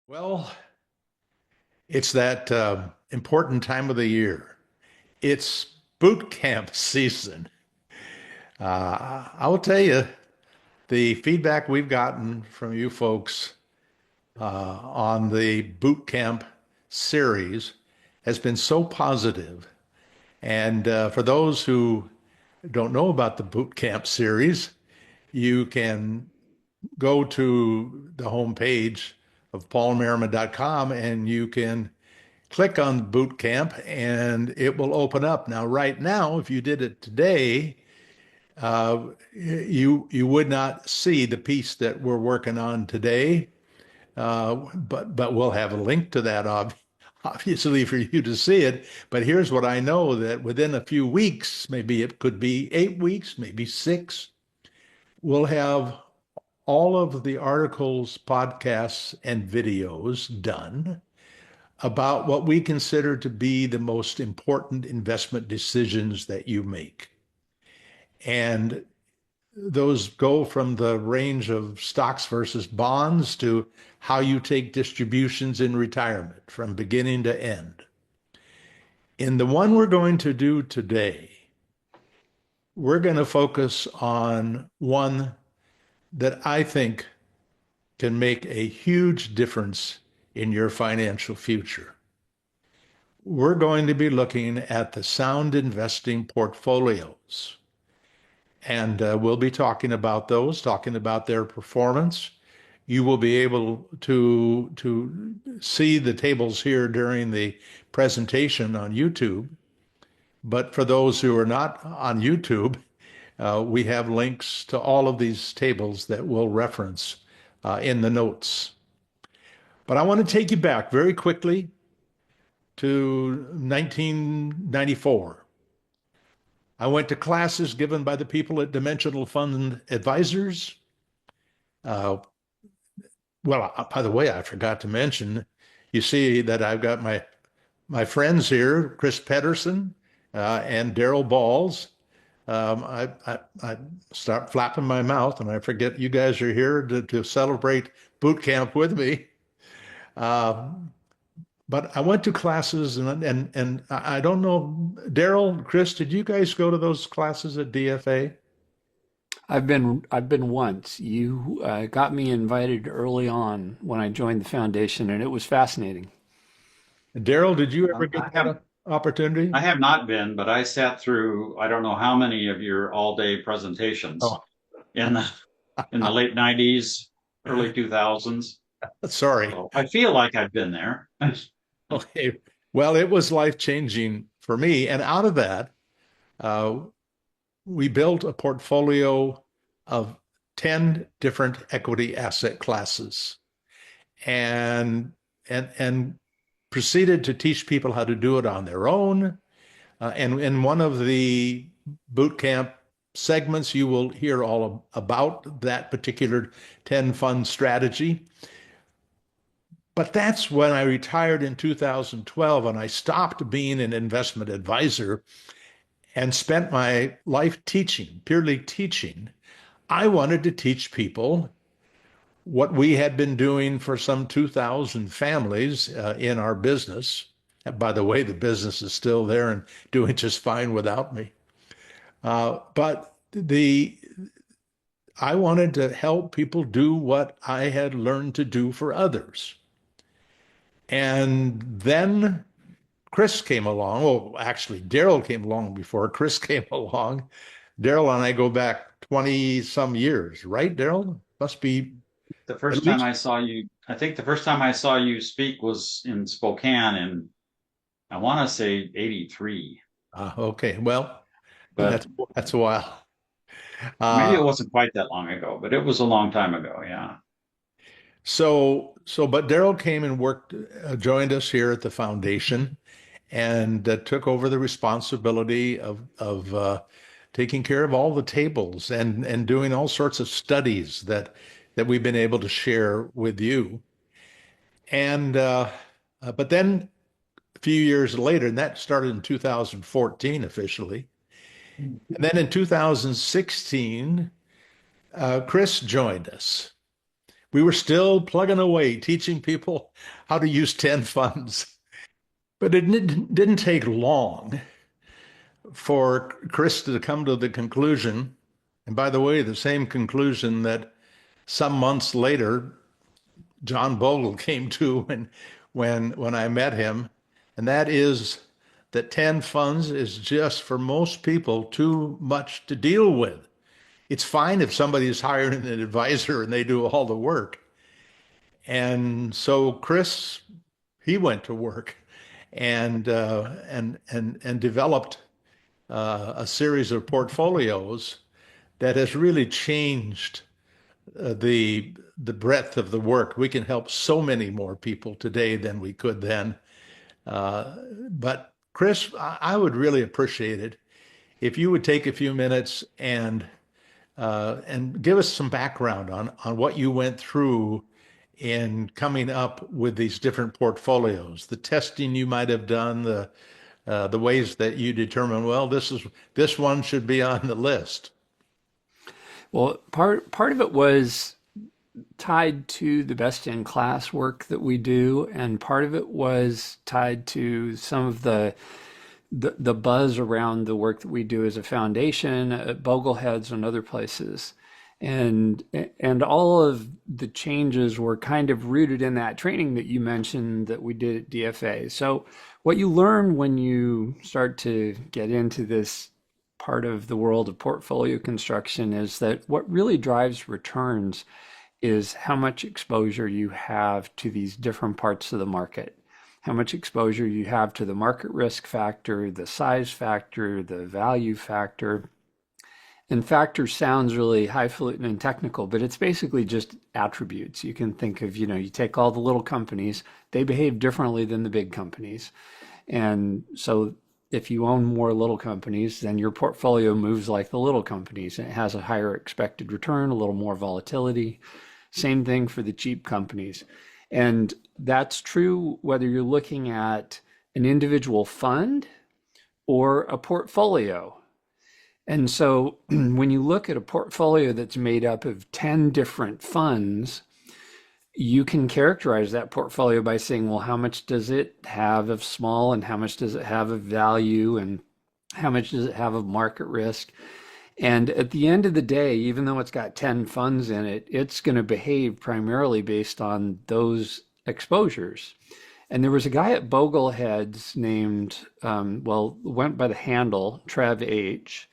Well, it's that important time of the year. It's boot camp season. I will tell you, the feedback we've gotten from you folks on the boot camp series has been so positive. And for those who don't know about the boot camp series, you can go to the homepage of paulmerriman.com and you can click on boot camp and it will open up. Now, right now, if you did it today, you would not see the piece that we're working on today, but we'll have a link to that obviously for you to see it. But here's what I know that within a few weeks, maybe it could be 8 weeks, maybe six, we'll have all of the articles, podcasts, and videos done about what we consider to be the most important investment decisions that you make. And those go from the range of stocks versus bonds to how you take distributions in retirement from beginning to end. In the one we're going to do today, we're going to focus on one that I think can make a huge difference in your financial future. We're going to be looking at the sound investing portfolios. And we'll be talking about those, talking about their performance. You will be able to see the tables here during the presentation on YouTube. But for those who are not on YouTube, we have links to all of these tables that we'll reference in the notes. But I want to take you back very quickly to 1994. I went to classes given by the people at Dimensional Fund Advisors. Uh, by the way, I forgot to mention, you see that I've got my friends here, Chris Pedersen and Daryl Balls. I start flapping my mouth and I forget you guys are here to celebrate boot camp with me. Uh, but I went to classes and I don't know, Daryl, Chris, did you guys go to those classes at DFA? I've been once. You got me invited early on when I joined the foundation, and it was fascinating. Daryl, did you ever I get have that opportunity? I have not been, but I sat through I don't know how many of your all-day presentations Oh, in the late 90s, early 2000s. sorry. So I feel like I've been there. Okay. Well, it was life-changing for me. And out of that, uh, we built a portfolio of 10 different equity asset classes and proceeded to teach people how to do it on their own. And in one of the boot camp segments, you will hear all about that particular 10 fund strategy. But that's when I retired in 2012 and I stopped being an investment advisor and spent my life teaching, purely teaching. I wanted to teach people what we had been doing for some 2,000 families in our business. And by the way, the business is still there and doing just fine without me. But I wanted to help people do what I had learned to do for others. And then Chris came along. Well, actually, Daryl came along before Chris came along. Daryl and I go back 20 some years, right, Daryl? Must be The at first time least. I saw you, I think the first time I saw you speak was in Spokane in I want to say 83, Okay. Well, but that's a while. maybe Uh, it wasn't quite that long ago, but it was a long time ago. Yeah. but Daryl came and worked, joined us here at the foundation, and took over the responsibility of taking care of all the tables and doing all sorts of studies that we've been able to share with you. And but then a few years later, and that started in 2014 officially, and then in 2016, Chris joined us. we were still plugging away, teaching people how to use 10 funds. But it didn't take long for Chris to come to the conclusion, and by the way, the same conclusion that some months later John Bogle came to when I met him, and that is that 10 funds is just for most people too much to deal with. It's fine if somebody's hiring an advisor and they do all the work. And so Chris, he went to work and developed a series of portfolios that has really changed the breadth of the work. We can help so many more people today than we could then. But Chris, I would really appreciate it if you would take a few minutes and give us some background on what you went through in coming up with these different portfolios, the testing you might have done, the ways that you determine, well, this one should be on the list. Well, part of it was tied to the best in class work that we do, and part of it was tied to some of the buzz around the work that we do as a foundation at Bogleheads and other places. And and all of the changes were kind of rooted in that training that you mentioned that we did at DFA. So what you learn when you start to get into this part of the world of portfolio construction is that what really drives returns is how much exposure you have to these different parts of the market, how much exposure you have to the market risk factor, the size factor, the value factor. And factor sounds really highfalutin and technical, but it's basically just attributes. You can think of, you take all the little companies, they behave differently than the big companies. And so if you own more little companies, then your portfolio moves like the little companies. It has a higher expected return, a little more volatility. Same thing for the cheap companies. And that's true whether you're looking at an individual fund or a portfolio. And so when you look at a portfolio that's made up of 10 different funds, you can characterize that portfolio by saying, well, how much does it have of small and how much does it have of value and how much does it have of market risk? And at the end of the day, even though it's got 10 funds in it, it's going to behave primarily based on those exposures. And there was a guy at Bogleheads named, went by the handle Trev H.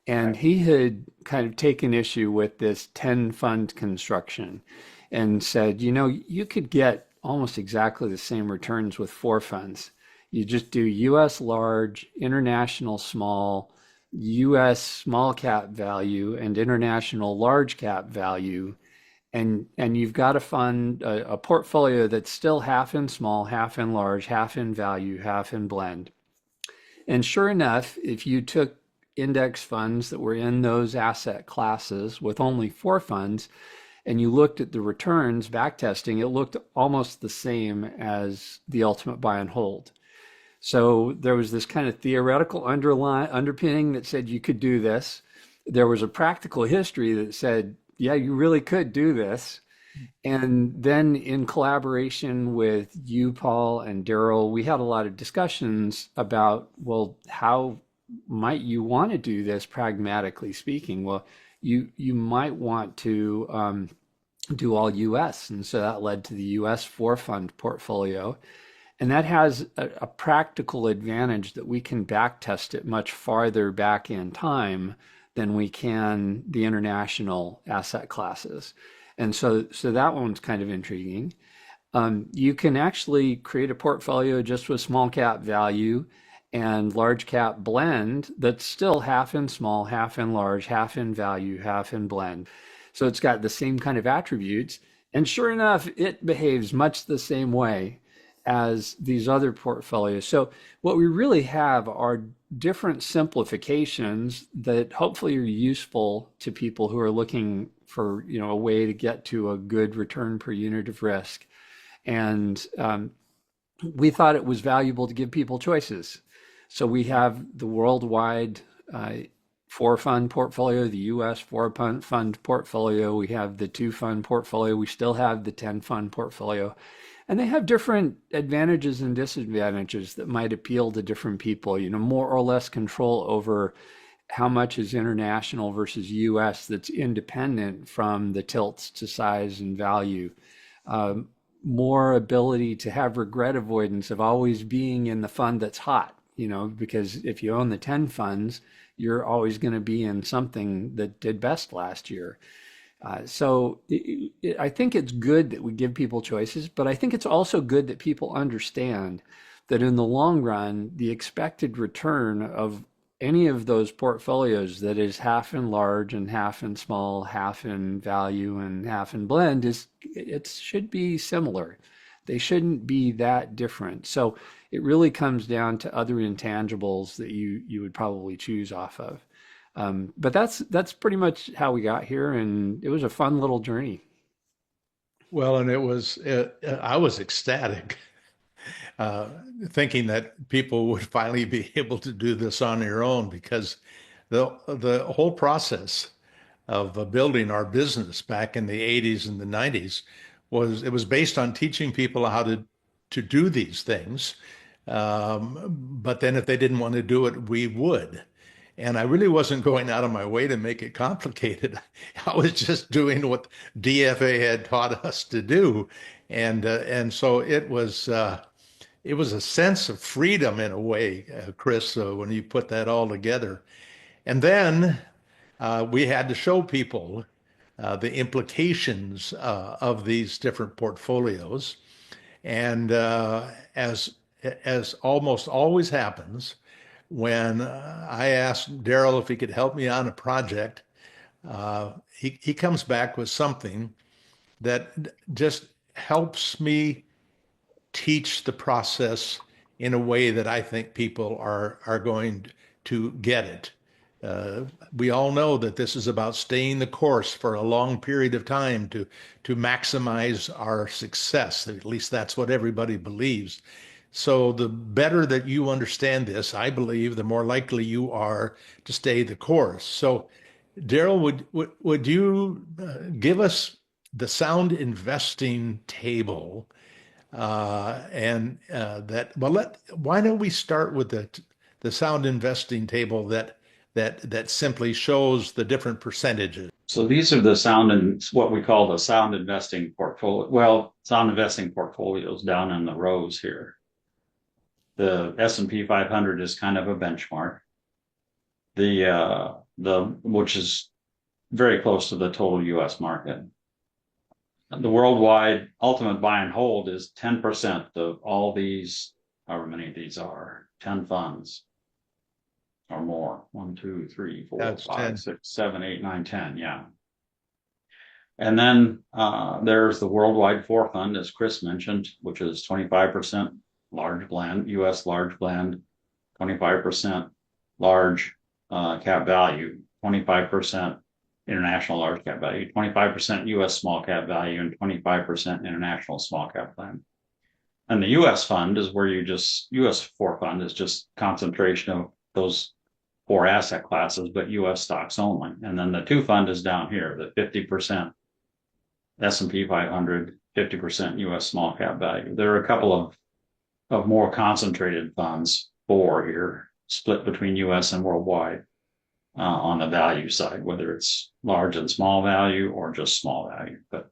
And he had kind of taken issue with this 10 fund construction and said, you could get almost exactly the same returns with 4 funds. You just do US large, international small, US small cap value, and international large cap value. And you've got a fund, a portfolio that's still half in small, half in large, half in value, half in blend. And sure enough, if you took index funds that were in those asset classes with only 4 funds, and you looked at the returns, back testing, it looked almost the same as the ultimate buy and hold. So there was this kind of theoretical underpinning that said you could do this. There was a practical history that said, yeah, you really could do this. And then in collaboration with you, Paul, and Daryl, we had a lot of discussions about, well, how might you want to do this pragmatically speaking? Well, you might want to do all US. And so that led to the US 4 fund portfolio. And that has a practical advantage that we can back test it much farther back in time than we can the international asset classes. And so that one's kind of intriguing. You can actually create a portfolio just with small cap value and large cap blend that's still half in small, half in large, half in value, half in blend. So it's got the same kind of attributes. And sure enough, it behaves much the same way as these other portfolios. So what we really have are different simplifications that hopefully are useful to people who are looking for, a way to get to a good return per unit of risk. And we thought it was valuable to give people choices. So we have the worldwide four fund portfolio, the US fund portfolio. We have the two fund portfolio. We still have the 10 fund portfolio. And they have different advantages and disadvantages that might appeal to different people, more or less control over how much is international versus US that's independent from the tilts to size and value. Um, More ability to have regret avoidance of always being in the fund that's hot, because if you own the 10 funds, you're always going to be in something that did best last year. I think it's good that we give people choices, but I think it's also good that people understand that in the long run, the expected return of any of those portfolios that is half in large and half in small, half in value and half in blend it should be similar. They shouldn't be that different. So it really comes down to other intangibles that you would probably choose off of. But that's pretty much how we got here, and it was a fun little journey. Well, and I was ecstatic, uh, thinking that people would finally be able to do this on their own because the whole process of building our business back in the 80s and the 90s was based on teaching people how to do these things. But then if they didn't want to do it, we would. And I really wasn't going out of my way to make it complicated. I was just doing what DFA had taught us to do. And so it was a sense of freedom in a way, Chris, when you put that all together. And then we had to show people the implications of these different portfolios. And as almost always happens, when I asked Daryl if he could help me on a project, he comes back with something that just helps me teach the process in a way that I think people are going to get it. Uh, we all know that this is about staying the course for a long period of time to maximize our success. At least that's what everybody believes. So the better that you understand this, I believe, the more likely you are to stay the course. So, Daryl, would you give us the sound investing table and that well why don't we start with the sound investing table that simply shows the different percentages. So these are the sound and what we call the sound investing portfolio. Well, sound investing portfolios down in the rows here. The S&P 500 is kind of a benchmark. The which is very close to the total U.S. market. The worldwide ultimate buy and hold is 10% of all these, however many of these are, 10 funds or more. 1, 2, 3, 4, That's 5, 10. 6, 7, 8, 9, 10. Yeah. And then there's the worldwide 4 fund, as Chris mentioned, which is 25% large blend, US large blend, 25% large cap value, 25% international large cap value, 25% US small cap value, and 25% international small cap blend. And the US fund is where US 4 fund is just concentration of those 4 asset classes, but US stocks only. And then the 2 fund is down here, the 50% S&P 500, 50% US small cap value. There are a couple of more concentrated funds, 4 here, split between US and worldwide on the value side, whether it's large and small value or just small value. But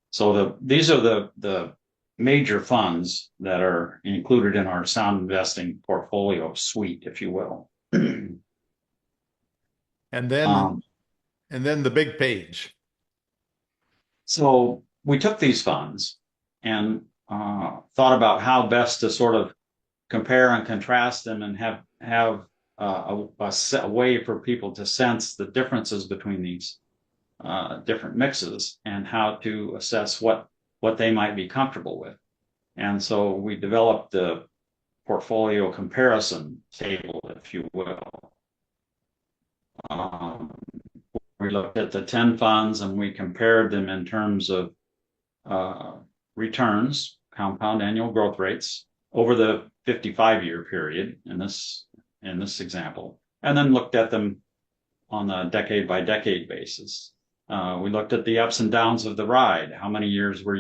so these are the major funds that are included in our sound investing portfolio suite, if you will. and then Um, and then the big page. So we took these funds and thought about how best to sort of compare and contrast them and have a way for people to sense the differences between these different mixes and how to assess what they might be comfortable with. And so we developed the portfolio comparison table, if you will. Um, we looked at the 10 funds and we compared them in terms of returns, compound annual growth rates over the 55-year period in this example, and then looked at them on a decade by decade basis. We looked at the ups and downs of the ride. How many years were